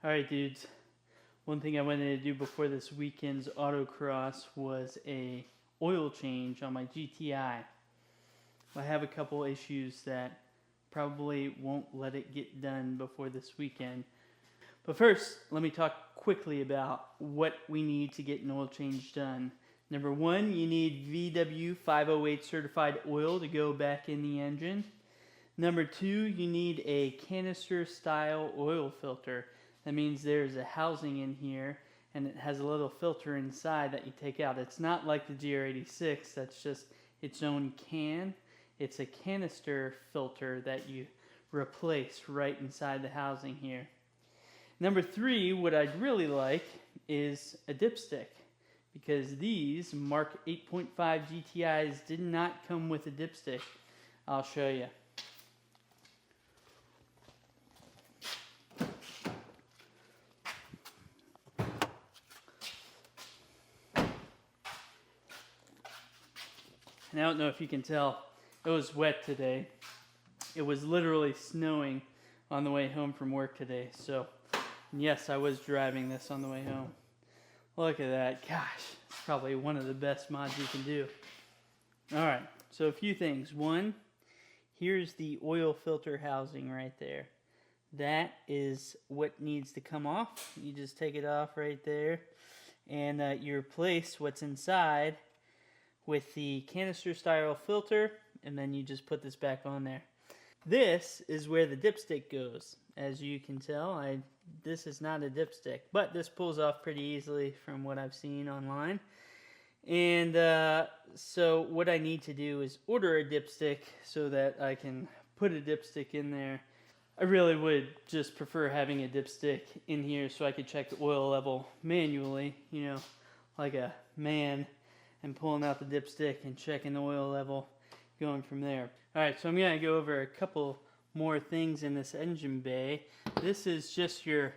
Alright dudes, one thing I wanted to do before this weekend's autocross was a oil change on my GTI. I have a couple issues that probably won't let it get done before this weekend. But first, let me talk quickly about what we need to get an oil change done. Number one, you need VW 508 certified oil to go back in the engine. Number two, you need a canister style oil filter. That means there's a housing in here and it has a little filter inside that you take out. It's not like the GR86, that's just its own can. It's a canister filter that you replace right inside the housing here. Number three, what I'd really like is a dipstick, because these Mark 8.5 GTIs did not come with a dipstick. I'll show you. And I don't know if you can tell, it was wet today. It was literally snowing on the way home from work today. So, yes, I was driving this on the way home. Look at that. Gosh, it's probably one of the best mods you can do. Alright, so a few things. One, here's the oil filter housing right there. That is what needs to come off. You just take it off right there. And you replace what's inside with the canister style filter, and then you just put this back on there. This is where the dipstick goes. As you can tell, this is not a dipstick, but this pulls off pretty easily from what I've seen online. And so what I need to do is order a dipstick so that I can put a dipstick in there. I really would just prefer having a dipstick in here so I could check the oil level manually, you know, like a man, and pulling out the dipstick and checking the oil level, going from there. Alright, so I'm going to go over a couple more things in this engine bay. This is just your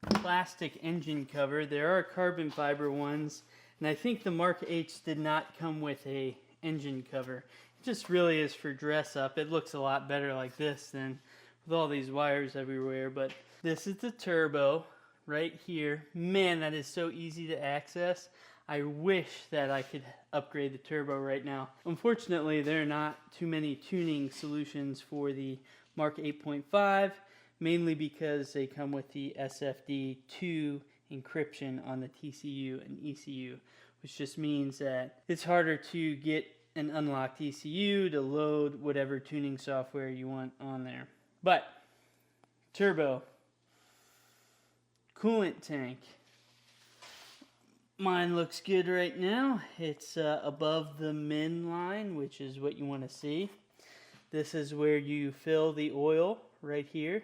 plastic engine cover. There are carbon fiber ones, and I think the Mark 8s did not come with a engine cover. It just really is for dress up. It looks a lot better like this than with all these wires everywhere. But this is the turbo right here. Man, that is so easy to access. I wish that I could upgrade the turbo right now. Unfortunately, there are not too many tuning solutions for the Mark 8.5, mainly because they come with the SFD2 encryption on the TCU and ECU, which just means that it's harder to get an unlocked ECU to load whatever tuning software you want on there. But, turbo, coolant tank. Mine looks good right now. It's above the min line, which is what you want to see. This is where you fill the oil right here.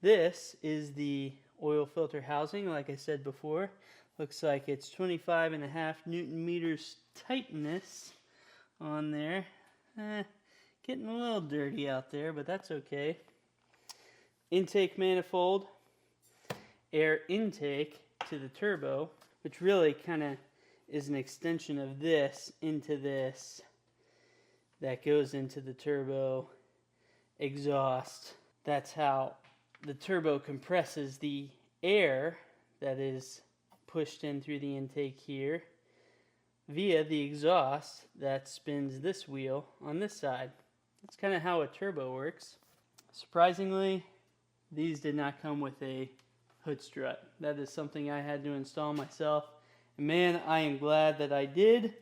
This is the oil filter housing, like I said before. Looks like it's 25.5 Newton meters tightness on there. Getting a little dirty out there, but that's okay. Intake manifold, air intake to the turbo, which really kind of is an extension of this into this that goes into the turbo exhaust. That's how the turbo compresses the air that is pushed in through the intake here via the exhaust that spins this wheel on this side. That's kind of how a turbo works. Surprisingly, these did not come with a hood strut. That is something I had to install myself. And man, I am glad that I did,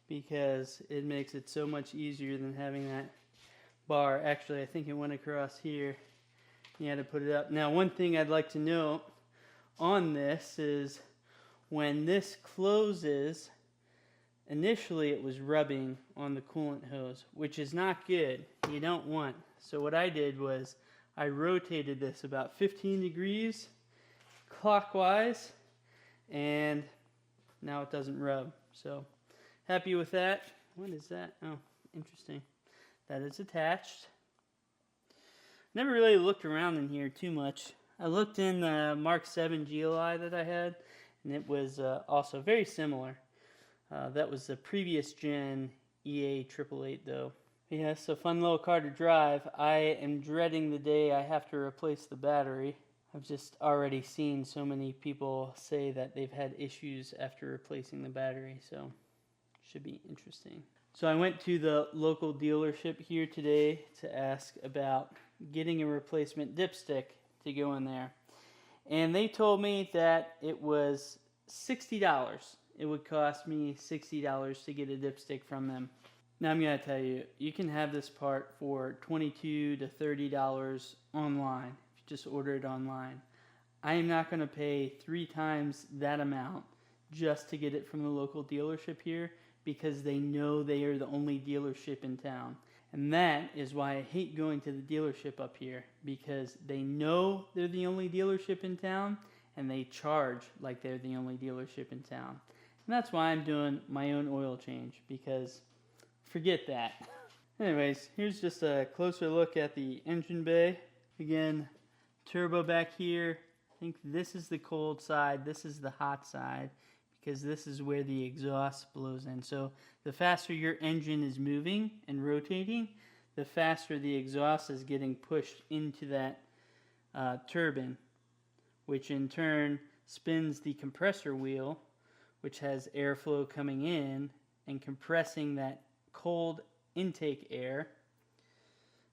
because it makes it so much easier than having that bar. Actually, I think it went across here. You had to put it up. Now, one thing I'd like to note on this is when this closes, initially it was rubbing on the coolant hose, which is not good. You don't want. So what I did was I rotated this about 15 degrees clockwise, and now it doesn't rub. So happy with that. What is that? Oh, interesting. That is attached. Never really looked around in here too much. I looked in the Mark 7 GLI that I had, and it was also very similar. That was the previous gen EA 888 though. Yeah, so fun little car to drive. I am dreading the day I have to replace the battery. I've just already seen so many people say that they've had issues after replacing the battery, so should be interesting. So I went to the local dealership here today to ask about getting a replacement dipstick to go in there. And they told me that it was $60. It would cost me $60 to get a dipstick from them. Now I'm going to tell you, you can have this part for $22 to $30 online, if you just order it online. I am not going to pay 3 times that amount just to get it from the local dealership here, because they know they are the only dealership in town. And that is why I hate going to the dealership up here, because they know they're the only dealership in town, and they charge like they're the only dealership in town. And that's why I'm doing my own oil change, because forget that. Anyways, here's just a closer look at the engine bay. Again, turbo back here. I think this is the cold side, this is the hot side, because this is where the exhaust blows in. So the faster your engine is moving and rotating, the faster the exhaust is getting pushed into that turbine, which in turn spins the compressor wheel, which has airflow coming in and compressing that cold intake air.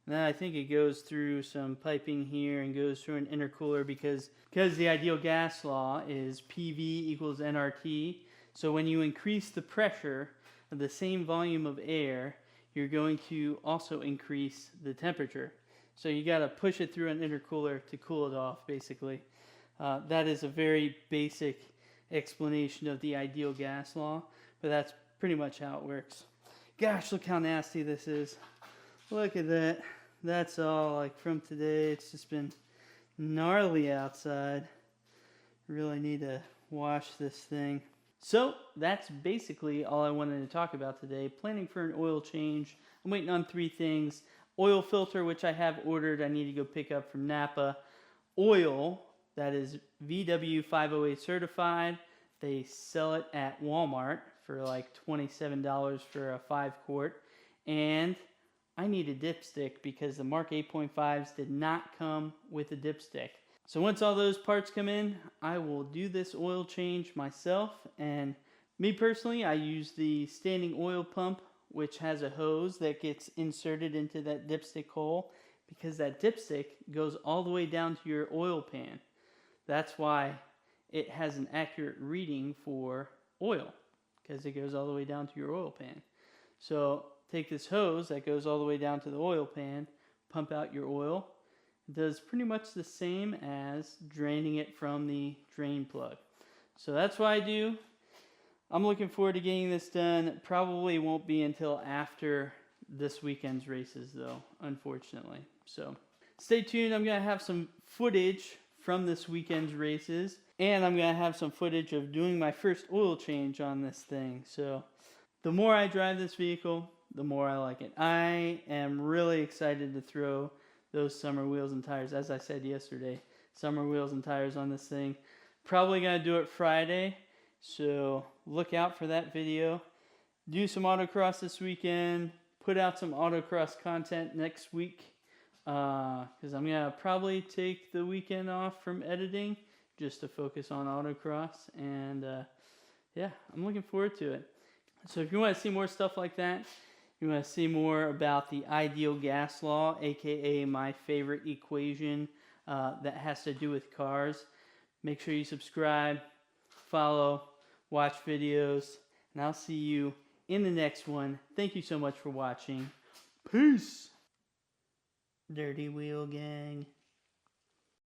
And then I think it goes through some piping here and goes through an intercooler, because the ideal gas law is PV equals nRT. So when you increase the pressure of the same volume of air, you're going to also increase the temperature. So you got to push it through an intercooler to cool it off, basically. That is a very basic explanation of the ideal gas law, but that's pretty much how it works. Gosh, look how nasty this is. Look at that. That's all like from today. It's just been gnarly outside. Really need to wash this thing. So that's basically all I wanted to talk about today. Planning for an oil change. I'm waiting on 3 things. Oil filter, which I have ordered. I need to go pick up from Napa. Oil, that is VW508 certified. They sell it at Walmart for like $27 for a 5-quart. And I need a dipstick, because the Mark 8.5s did not come with a dipstick. So once all those parts come in, I will do this oil change myself. And me personally, I use the standing oil pump, which has a hose that gets inserted into that dipstick hole, because that dipstick goes all the way down to your oil pan. That's why it has an accurate reading for oil, because it goes all the way down to your oil pan. So take this hose that goes all the way down to the oil pan, pump out your oil. It does pretty much the same as draining it from the drain plug. So that's what I do. I'm looking forward to getting this done. Probably won't be until after this weekend's races, though, unfortunately. So stay tuned. I'm going to have some footage from this weekend's races, and I'm going to have some footage of doing my first oil change on this thing. So the more I drive this vehicle, the more I like it. I am really excited to throw those summer wheels and tires. As I said yesterday, summer wheels and tires on this thing. Probably going to do it Friday, so look out for that video. Do some autocross this weekend. Put out some autocross content next week, because I'm going to probably take the weekend off from editing just to focus on autocross. And yeah, I'm looking forward to it. So if you want to see more stuff like that, you want to see more about the ideal gas law, aka my favorite equation that has to do with cars, make sure you subscribe, follow, watch videos, and I'll see you in the next one. Thank you so much for watching. Peace! Dirty Wheel Gang.